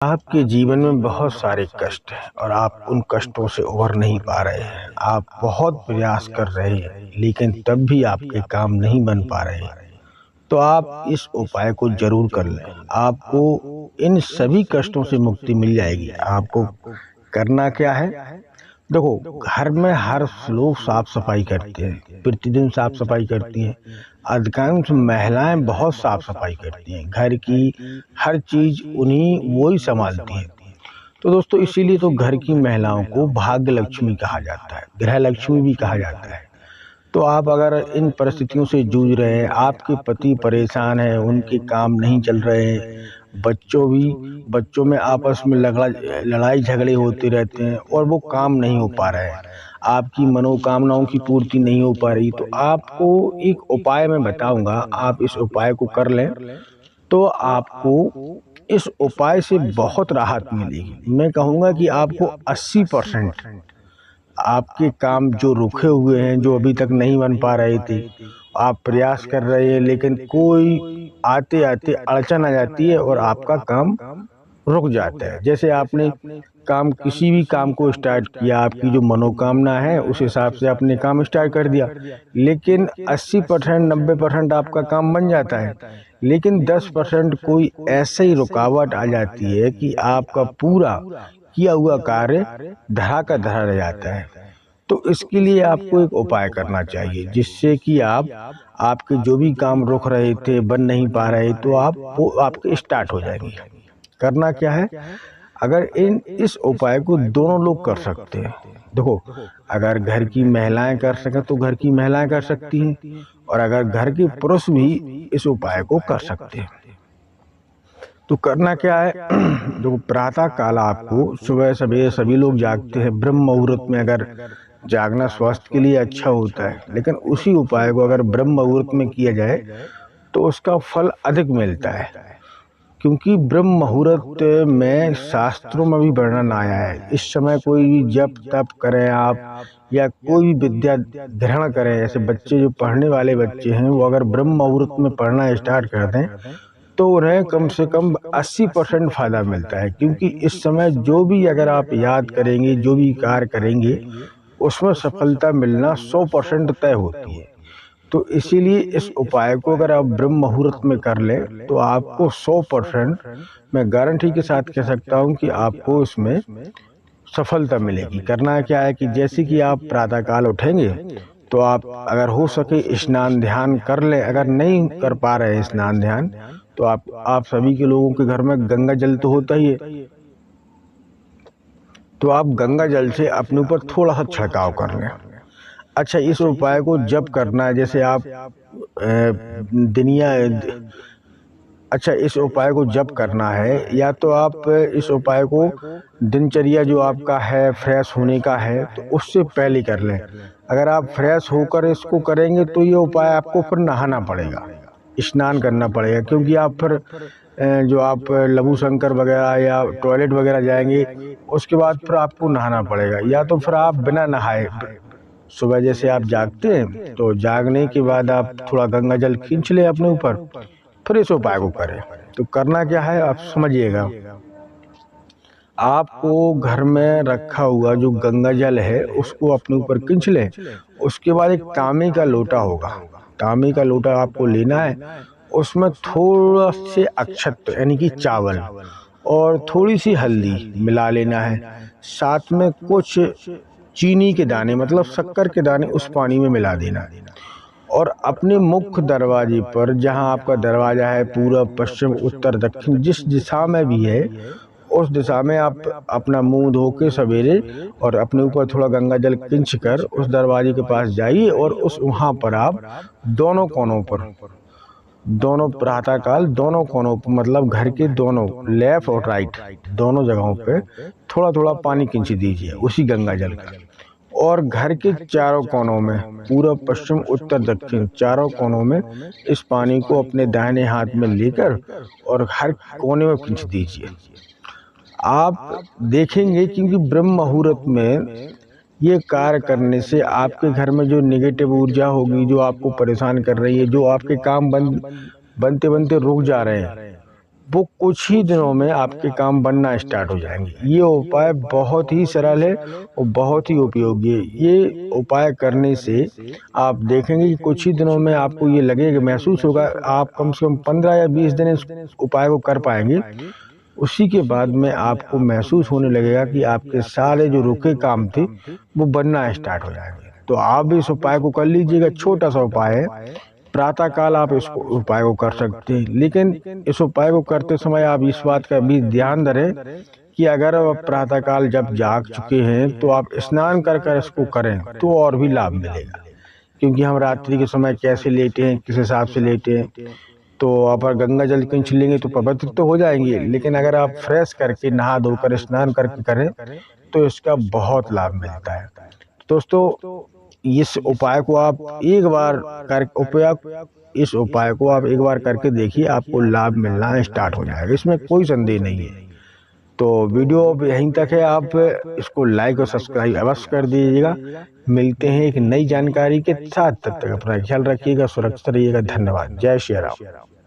आपके जीवन में बहुत सारे कष्ट हैं और आप उन कष्टों से उबर नहीं पा रहे हैं। आप बहुत प्रयास कर रहे हैं लेकिन तब भी आपके काम नहीं बन पा रहे हैं। तो आप इस उपाय को जरूर कर लें। आपको इन सभी कष्टों से मुक्ति मिल जाएगी। आपको करना क्या है? देखो, घर में हर लोग साफ सफाई करते हैं, प्रतिदिन साफ सफाई करती हैं। अधिकांश महिलाएं बहुत साफ सफाई करती हैं, घर की हर चीज उन्हीं वो ही संभालती हैं। तो दोस्तों, इसीलिए तो घर की महिलाओं को भाग्य लक्ष्मी कहा जाता है, गृह लक्ष्मी भी कहा जाता है। तो आप अगर इन परिस्थितियों से जूझ रहे हैं, आपके पति परेशान हैं, उनके काम नहीं चल रहे हैं, बच्चों में आपस में लड़ाई झगड़े होते रहते हैं और वो काम नहीं हो पा रहे हैं, आपकी मनोकामनाओं की पूर्ति नहीं हो पा रही, तो आपको एक उपाय मैं बताऊंगा। आप इस उपाय को कर लें तो आपको इस उपाय से बहुत राहत मिलेगी। मैं कहूँगा कि आपको 80% आपके काम जो रुके हुए हैं, जो अभी तक नहीं बन पा रहे थे, आप प्रयास कर रहे हैं लेकिन कोई आते आते अड़चन आ जाती है और आपका काम रुक जाता है। जैसे आपने किसी भी काम को स्टार्ट किया, आपकी जो मनोकामना है उस हिसाब से आपने काम स्टार्ट कर दिया, लेकिन 80% 90% आपका काम बन जाता है, लेकिन 10% कोई ऐसे ही रुकावट आ जाती है कि आपका पूरा किया हुआ कार्य धरा का धरा रह जाता है। तो इसके लिए आपको एक उपाय करना चाहिए जिससे कि आपके जो भी काम रुक रहे थे, बन नहीं पा रहे, तो वो आपके स्टार्ट हो जाएंगे। करना क्या है? अगर इस उपाय को दोनों लोग कर सकते हैं। देखो, अगर घर की महिलाएं कर सकें तो घर की महिलाएं कर सकती हैं, और अगर घर के पुरुष भी इस उपाय को कर सकते हैं। तो करना क्या है? देखो, प्रातः काल आपको सुबह सवेरे सभी लोग जागते हैं, ब्रह्म मुहूर्त में अगर जागना स्वास्थ्य के लिए अच्छा होता है, लेकिन उसी उपाय को अगर ब्रह्म मुहूर्त में किया जाए तो उसका फल अधिक मिलता है, क्योंकि ब्रह्म मुहूर्त में शास्त्रों में भी वर्णन आया है। इस समय कोई भी जप तप करें आप, या कोई भी विद्या ग्रहण करें, ऐसे बच्चे जो पढ़ने वाले बच्चे हैं वो अगर ब्रह्म मुहूर्त में पढ़ना स्टार्ट कर दें तो उन्हें कम से कम 80% फायदा मिलता है, क्योंकि इस समय जो भी अगर आप याद करेंगे, जो भी कार्य करेंगे, उसमें सफलता मिलना 100% तय होती है। तो इसीलिए इस उपाय को अगर आप ब्रह्म मुहूर्त में कर लें तो आपको 100%, मैं गारंटी के साथ कह सकता हूं कि आपको इसमें सफलता मिलेगी। करना क्या है कि जैसे कि आप प्रातःकाल उठेंगे तो आप अगर हो सके स्नान ध्यान कर लें। अगर नहीं कर पा रहे हैं स्नान ध्यान, तो आप सभी के लोगों के घर में गंगा जल तो होता ही है, तो आप गंगा जल से अपने ऊपर थोड़ा सा छिड़काव कर लें। अच्छा, इस उपाय को जब करना है, जैसे आप दुनिया अच्छा, इस उपाय को जब करना है, या तो आप इस उपाय को दिनचर्या जो आपका है फ्रेश होने का है तो उससे पहले कर लें। अगर आप फ्रेश होकर इसको करेंगे तो ये उपाय आपको फिर नहाना पड़ेगा, स्नान करना पड़ेगा, क्योंकि आप फिर जो आप लघु शंकर वगैरह या टॉयलेट वगैरह जाएंगे, उसके बाद फिर आपको नहाना पड़ेगा। या तो फिर आप बिना नहाए सुबह जैसे आप जागते हैं तो जागने के बाद आप थोड़ा गंगा जल खींच ले अपने ऊपर, फिर इस उपाय को करें। तो करना क्या है आप समझिएगा। आपको घर में रखा हुआ जो गंगा जल है उसको अपने ऊपर खींच लें। उसके बाद एक तांबे का लोटा होगा, तांबे का लोटा आपको लेना है, उसमें थोड़ा से अक्षत यानी कि चावल और थोड़ी सी हल्दी मिला लेना है, साथ में कुछ चीनी के दाने मतलब शक्कर के दाने उस पानी में मिला देना, और अपने मुख्य दरवाजे पर, जहां आपका दरवाजा है पूरब पश्चिम उत्तर दक्षिण जिस दिशा में भी है, उस दिशा में आप अपना मुंह धो के सवेरे और अपने ऊपर थोड़ा गंगा जल खींच कर उस दरवाजे के पास जाइए, और वहां पर आप दोनों कोनों पर, दोनों प्रातःकाल दोनों कोनों पर, मतलब घर के दोनों लेफ्ट और राइट दोनों जगहों पे थोड़ा थोड़ा पानी खींच दीजिए उसी गंगा जल का, और घर के चारों कोनों में, पूरब पश्चिम उत्तर दक्षिण चारों कोनों में इस पानी को अपने दाहिने हाथ में लेकर और हर कोने में खींच दीजिए। आप देखेंगे क्योंकि ब्रह्म मुहूर्त में ये कार्य करने से आपके घर में जो नेगेटिव ऊर्जा होगी, जो आपको परेशान कर रही है, जो आपके काम बनते बनते रुक जा रहे हैं, वो कुछ ही दिनों में आपके काम बनना स्टार्ट हो जाएंगे। ये उपाय बहुत ही सरल है और बहुत ही उपयोगी है। ये उपाय करने से आप देखेंगे कि कुछ ही दिनों में आपको ये लगेगा, महसूस होगा, आप कम से कम 15 या 20 दिन इस उपाय को कर पाएंगे। उसी के बाद में आपको महसूस होने लगेगा कि आपके सारे जो रुके काम थे वो बनना स्टार्ट हो जाएंगे। तो आप भी इस उपाय को कर लीजिएगा। छोटा सा उपाय है, प्रातः काल आप इस उपाय को कर सकते हैं, लेकिन इस उपाय को करते समय आप इस बात का भी ध्यान धरें कि अगर आप प्रातः काल जब जाग चुके हैं तो आप स्नान कर कर इसको करें तो और भी लाभ मिलेगा। क्योंकि हम रात्रि के समय कैसे लेटे हैं, किस हिसाब से लेटे हैं, तो आप अगर गंगा जल कहीं छिलेंगे तो पवित्र तो हो जाएंगे, लेकिन अगर आप फ्रेश करके नहा धोकर स्नान करके करें तो इसका बहुत लाभ मिलता है। दोस्तों, इस उपाय को आप एक बार कर इस उपाय को आप एक बार करके देखिए, आपको लाभ मिलना स्टार्ट हो जाएगा, इसमें कोई संदेह नहीं है। तो वीडियो अब यहीं तक है, आप इसको लाइक और सब्सक्राइब अवश्य कर दीजिएगा। मिलते हैं एक नई जानकारी के साथ, तब तक अपना ख्याल रखिएगा, सुरक्षित रहिएगा। धन्यवाद। जय श्री राम।